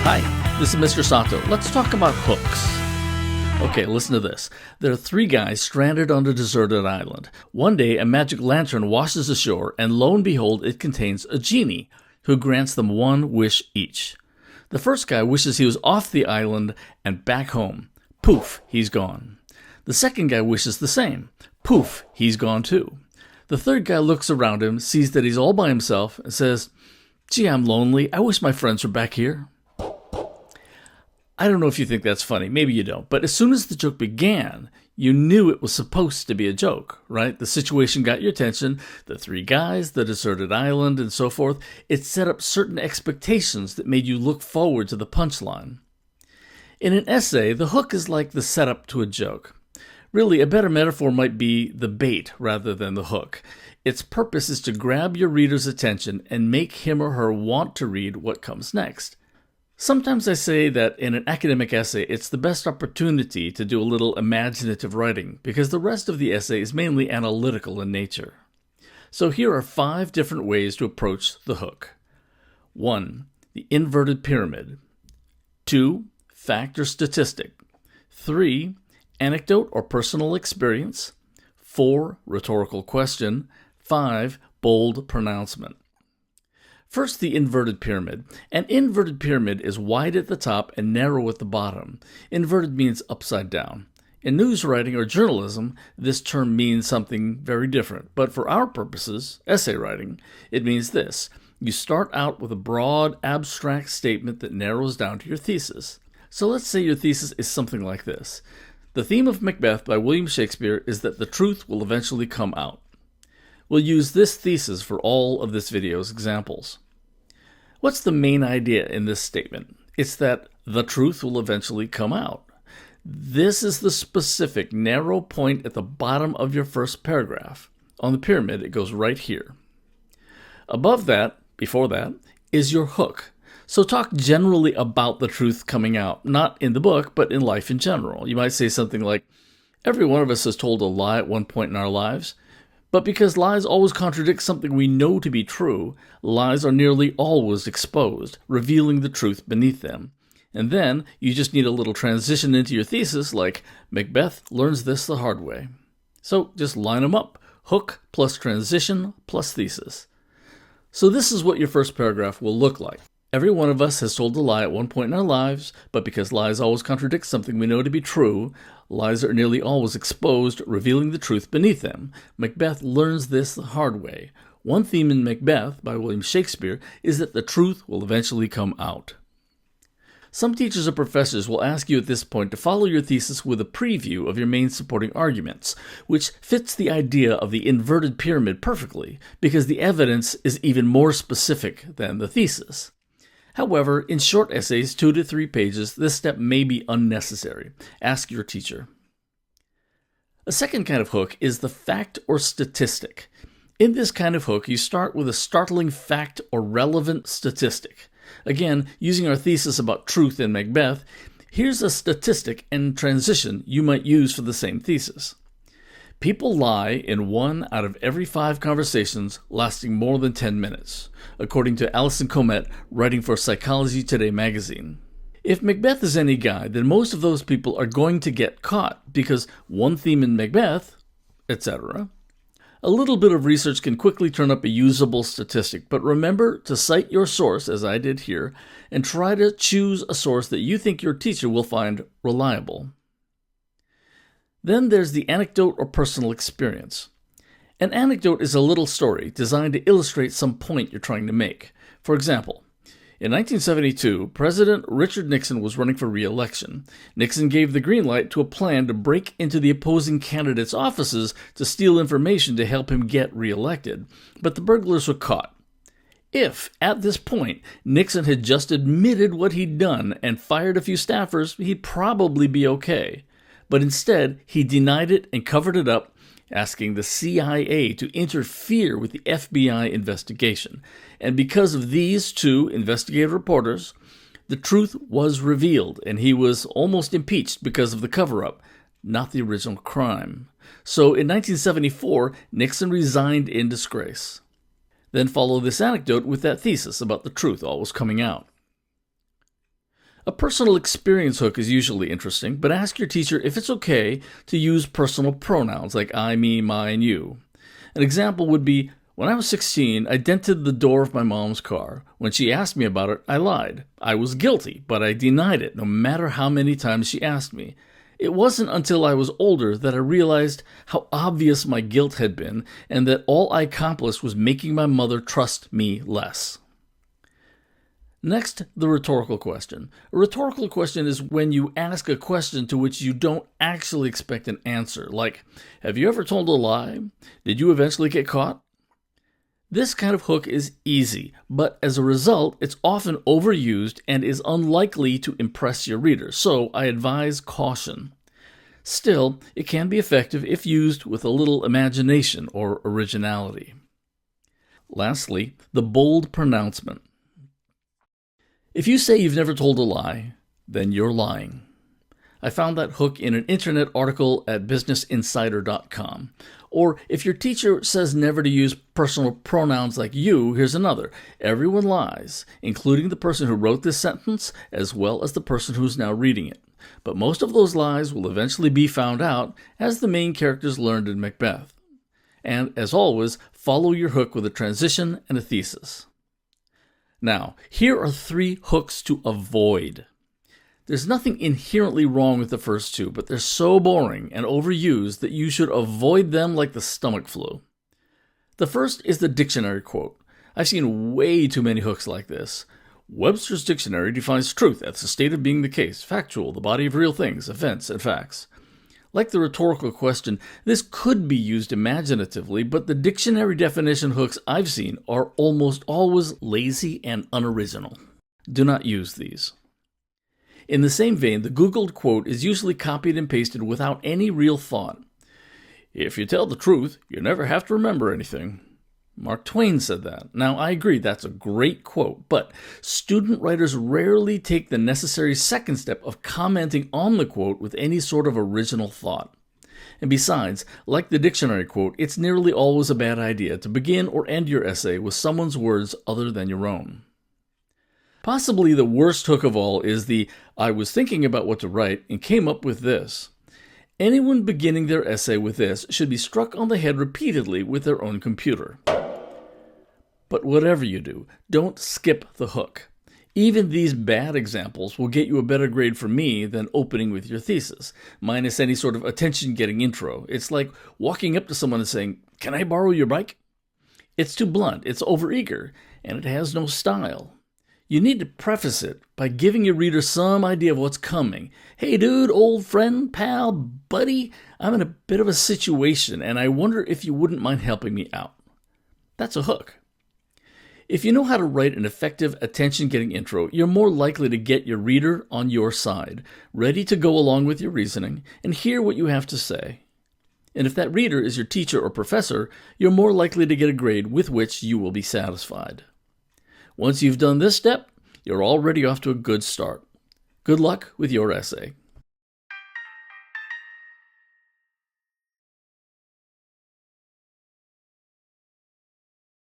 Hi, this is Mr. Sato. Let's talk about hooks. Okay, listen to this. There are three guys stranded on a deserted island. One day, a magic lantern washes ashore, and lo and behold, it contains a genie who grants them one wish each. The first guy wishes he was off the island and back home. Poof, he's gone. The second guy wishes the same. Poof, he's gone too. The third guy looks around him, sees that he's all by himself, and says, "Gee, I'm lonely. I wish my friends were back here." I don't know if you think that's funny. Maybe you don't. But as soon as the joke began, you knew it was supposed to be a joke, right? The situation got your attention. The three guys, the deserted island, and so forth. It set up certain expectations that made you look forward to the punchline. In an essay, the hook is like the setup to a joke. Really, a better metaphor might be the bait rather than the hook. Its purpose is to grab your reader's attention and make him or her want to read what comes next. Sometimes I say that in an academic essay, it's the best opportunity to do a little imaginative writing, because the rest of the essay is mainly analytical in nature. So here are 5 different ways to approach the hook. 1. The inverted pyramid. 2. Fact or statistic. 3. Anecdote or personal experience. 4. Rhetorical question. 5. Bold pronouncement. First, the inverted pyramid. An inverted pyramid is wide at the top and narrow at the bottom. Inverted means upside down. In news writing or journalism, this term means something very different. But for our purposes, essay writing, it means this. You start out with a broad, abstract statement that narrows down to your thesis. So let's say your thesis is something like this. The theme of Macbeth by William Shakespeare is that the truth will eventually come out. We'll use this thesis for all of this video's examples. What's the main idea in this statement? It's that the truth will eventually come out. This is the specific, narrow point at the bottom of your first paragraph. On the pyramid, it goes right here. Above that, before that, is your hook. So talk generally about the truth coming out, not in the book, but in life in general. You might say something like, every one of us has told a lie at one point in our lives. But because lies always contradict something we know to be true, lies are nearly always exposed, revealing the truth beneath them. And then you just need a little transition into your thesis like, Macbeth learns this the hard way. So just line them up. Hook plus transition plus thesis. So this is what your first paragraph will look like. Every one of us has told a lie at one point in our lives, but because lies always contradict something we know to be true, lies are nearly always exposed, revealing the truth beneath them. Macbeth learns this the hard way. One theme in Macbeth, by William Shakespeare, is that the truth will eventually come out. Some teachers or professors will ask you at this point to follow your thesis with a preview of your main supporting arguments, which fits the idea of the inverted pyramid perfectly, because the evidence is even more specific than the thesis. However, in short essays, 2 to 3 pages, this step may be unnecessary. Ask your teacher. A second kind of hook is the fact or statistic. In this kind of hook, you start with a startling fact or relevant statistic. Again, using our thesis about truth in Macbeth, here's a statistic and transition you might use for the same thesis. People lie in 1 out of every 5 conversations lasting more than 10 minutes, according to Alison Comet, writing for Psychology Today magazine. If Macbeth is any guide, then most of those people are going to get caught, because one theme in Macbeth, etc. A little bit of research can quickly turn up a usable statistic, but remember to cite your source, as I did here, and try to choose a source that you think your teacher will find reliable. Then there's the anecdote or personal experience. An anecdote is a little story designed to illustrate some point you're trying to make. For example, in 1972, President Richard Nixon was running for re-election. Nixon gave the green light to a plan to break into the opposing candidates' offices to steal information to help him get re-elected. But the burglars were caught. If, at this point, Nixon had just admitted what he'd done and fired a few staffers, he'd probably be okay. But instead, he denied it and covered it up, asking the CIA to interfere with the FBI investigation. And because of these 2 investigative reporters, the truth was revealed, and he was almost impeached because of the cover-up, not the original crime. So in 1974, Nixon resigned in disgrace. Then follow this anecdote with that thesis about the truth always coming out. A personal experience hook is usually interesting, but ask your teacher if it's okay to use personal pronouns like I, me, my, and you. An example would be, when I was 16, I dented the door of my mom's car. When she asked me about it, I lied. I was guilty, but I denied it no matter how many times she asked me. It wasn't until I was older that I realized how obvious my guilt had been and that all I accomplished was making my mother trust me less. Next, the rhetorical question. A rhetorical question is when you ask a question to which you don't actually expect an answer, like, have you ever told a lie? Did you eventually get caught? This kind of hook is easy, but as a result, it's often overused and is unlikely to impress your reader, so I advise caution. Still, it can be effective if used with a little imagination or originality. Lastly, the bold pronouncement. If you say you've never told a lie, then you're lying. I found that hook in an internet article at businessinsider.com. Or if your teacher says never to use personal pronouns like you, here's another. Everyone lies, including the person who wrote this sentence as well as the person who's now reading it. But most of those lies will eventually be found out, as the main characters learned in Macbeth. And as always, follow your hook with a transition and a thesis. Now, here are 3 hooks to avoid. There's nothing inherently wrong with the first 2, but they're so boring and overused that you should avoid them like the stomach flu. The first is the dictionary quote. I've seen way too many hooks like this. Webster's Dictionary defines truth as the state of being the case, factual, the body of real things, events, and facts. Like the rhetorical question, this could be used imaginatively, but the dictionary definition hooks I've seen are almost always lazy and unoriginal. Do not use these. In the same vein, the Googled quote is usually copied and pasted without any real thought. If you tell the truth, you never have to remember anything. Mark Twain said that. Now, I agree that's a great quote, but student writers rarely take the necessary second step of commenting on the quote with any sort of original thought. And besides, like the dictionary quote, it's nearly always a bad idea to begin or end your essay with someone's words other than your own. Possibly the worst hook of all is the I was thinking about what to write and came up with this. Anyone beginning their essay with this should be struck on the head repeatedly with their own computer. But whatever you do, don't skip the hook. Even these bad examples will get you a better grade from me than opening with your thesis, minus any sort of attention-getting intro. It's like walking up to someone and saying, "Can I borrow your bike?" It's too blunt, it's overeager, and it has no style. You need to preface it by giving your reader some idea of what's coming. Hey dude, old friend, pal, buddy, I'm in a bit of a situation and I wonder if you wouldn't mind helping me out. That's a hook. If you know how to write an effective attention-getting intro, you're more likely to get your reader on your side, ready to go along with your reasoning and hear what you have to say. And if that reader is your teacher or professor, you're more likely to get a grade with which you will be satisfied. Once you've done this step, you're already off to a good start. Good luck with your essay.